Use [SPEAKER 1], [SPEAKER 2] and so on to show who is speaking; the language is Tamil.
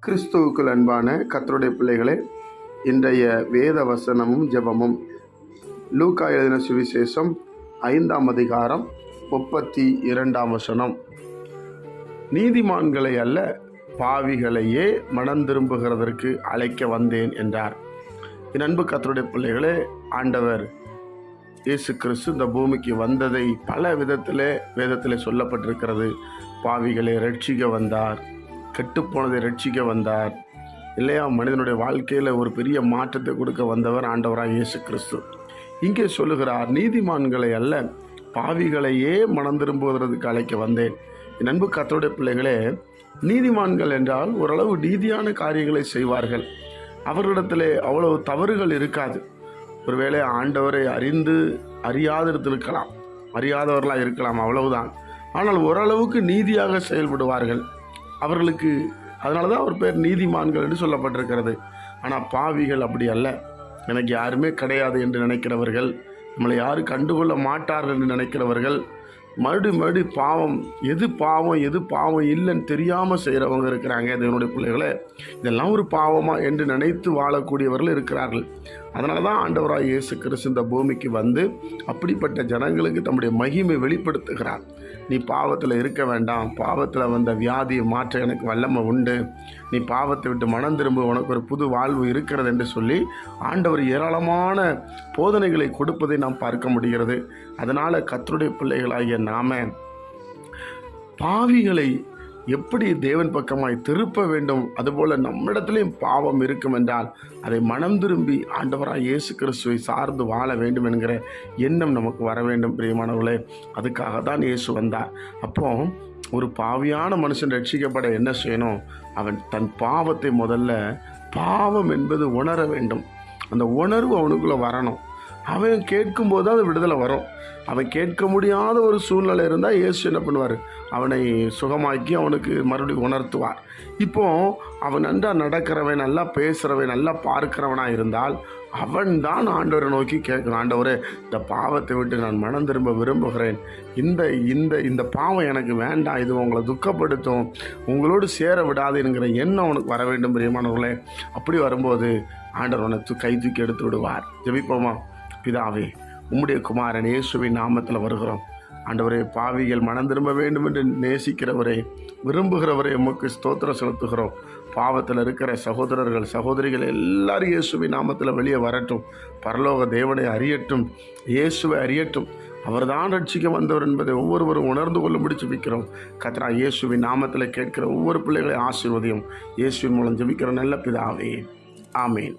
[SPEAKER 1] கிறிஸ்துவுக்குள் அன்பான கர்த்தருடைய பிள்ளைகளே, இன்றைய வேத வசனமும் ஜெபமும் லூக்கா எழுதின சுவிசேஷம் 5ஆம் அதிகாரம் 32ஆம் வசனம். நீதிமான்களை அல்ல பாவிகளையே மனம் திரும்புகிறதற்கு அழைக்க வந்தேன் என்றார். என் அன்பு கர்த்தருடைய பிள்ளைகளே, ஆண்டவர் இயேசு கிறிஸ்து இந்த பூமிக்கு வந்ததை பல விதத்திலே வேதத்திலே சொல்லப்பட்டிருக்கிறது. பாவிகளை ரட்சிக்க வந்தார், கெட்டுப்போனதை ரட்சிக்க வந்தார் இல்லையா? மனிதனுடைய வாழ்க்கையில் ஒரு பெரிய மாற்றத்தை கொடுக்க வந்தவர் ஆண்டவராக இயேசு கிறிஸ்து. இங்கே சொல்லுகிறார், நீதிமான்களை அல்ல பாவிகளையே மனம் திரும்புவதற்கு அழைக்க வந்தேன். என் அன்பு கர்த்தருடைய பிள்ளைகளே, நீதிமான்கள் என்றால் ஓரளவு நீதியான காரியங்களை செய்வார்கள். அவர்களிடத்திலே அவ்வளவு தவறுகள் இருக்காது. ஒருவேளை ஆண்டவரை அறியாதவர்களாக இருக்கலாம், அவ்வளவுதான். ஆனால் ஓரளவுக்கு நீதியாக செயல்படுவார்கள். அவர்களுக்கு அதனால தான் அவர் பேர் நீதிமான்கள் என்று சொல்லப்பட்டிருக்கிறது. ஆனால் பாவிகள் அப்படி அல்ல. எனக்கு யாருமே கிடையாது என்று நினைக்கிறவர்கள், நம்மளை யாரும் கண்டுகொள்ள மாட்டார்கள் என்று நினைக்கிறவர்கள், மறுபடி பாவம் எது பாவம் இல்லைன்னு தெரியாமல் செய்கிறவங்க இருக்கிறாங்க. இதனுடைய பிள்ளைகளை இதெல்லாம் ஒரு பாவமா என்று நினைத்து வாழக்கூடியவர்கள் இருக்கிறார்கள். அதனால தான் ஆண்டவராக இயேசு கிறிஸ்து இந்த பூமிக்கு வந்து அப்படிப்பட்ட ஜனங்களுக்கு தம்முடைய மகிமை வெளிப்படுத்துகிறார். நீ பாவத்தில் இருக்க வேண்டாம், பாவத்தில் வந்த வியாதியை மாற்ற எனக்கு வல்லமை உண்டு, நீ பாவத்தை விட்டு மனம் திரும்ப, உனக்கு ஒரு புது வாழ்வு இருக்கிறது என்று சொல்லி ஆண்டவர் ஏராளமான போதனைகளை கொடுப்பதை நாம் பார்க்க முடிகிறது. அதனால் கர்த்தருடைய பிள்ளைகளாகிய நாம பாவிகளை எப்படி தேவன் பக்கமாய் திருப்ப வேண்டும், அதுபோல் நம்மிடத்திலையும் பாவம் இருக்கும் என்றால் அதை மனம் திரும்பி ஆண்டவராக இயேசு கிறிஸ்துவை சார்ந்து வாழ வேண்டும் என்கிற எண்ணம் நமக்கு வர வேண்டும். பிரியமானவர்களே, அதுக்காக தான் இயேசு வந்தார். அப்போ ஒரு பாவியான மனுஷன் ரட்சிக்கப்பட என்ன செய்யணும்? அவன் தன் பாவத்தை முதல்ல, பாவம் என்பது உணர வேண்டும். அந்த உணர்வு அவனுக்குள்ளே வரணும். அவன் கேட்கும்போது தான் அது விடுதலை வரும். அவன் கேட்க முடியாத ஒரு சூழ்நிலை இருந்தால் இயேசு என்ன பண்ணுவார்? அவனை சுகமாக்கி அவனுக்கு மறுபடியும் உணர்த்துவார். இப்போ அவன் நன்றா நடக்கிறவன், நல்லா பேசுகிறவன், நல்லா பார்க்கிறவனாக இருந்தால் அவன் தான் ஆண்டவரை நோக்கி கேட்கணும், ஆண்டவரே இந்த பாவத்தை விட்டு நான் மனம் திரும்ப விரும்புகிறேன், இந்த பாவம் எனக்கு வேண்டாம், இது உங்களை துக்கப்படுத்தும், உங்களோடு சேர விடாதுங்கிற எண்ணம் அவனுக்கு வர வேண்டும். பிரியமானவர்களே, அப்படி வரும்போது ஆண்டவர் அவனை கை தூக்கி எடுத்து விடுவார். ஜெபிப்போமா? பிதாவே, உம்முடைய குமாரன் இயேசுவின் நாமத்தில் வருகிறோம். ஆண்டவரே, பாவிகள் மனம் திரும்ப வேண்டும் என்று நேசிக்கிறவரே, விரும்புகிறவரே, உமக்கு ஸ்தோத்திரம் செலுத்துகிறோம். பாவத்தில் இருக்கிற சகோதரர்கள் சகோதரிகள் எல்லாரும் இயேசுவின் நாமத்தில் வெளியே வரட்டும். பரலோக தேவனை அறியட்டும், இயேசுவை அறியட்டும். அவர்தான் ரட்சிக்க வந்தவர் என்பதை ஒவ்வொருவரும் உணர்ந்து கொள்ள ஜெபிக்கிறோம். கர்த்தராகிய இயேசுவின் நாமத்தில் கேட்கிற ஒவ்வொரு பிள்ளைகளை ஆசீர்வதியும். இயேசுவின் மூலம் ஜெபிக்கிற நல்ல பிதாவே, ஆமேன்.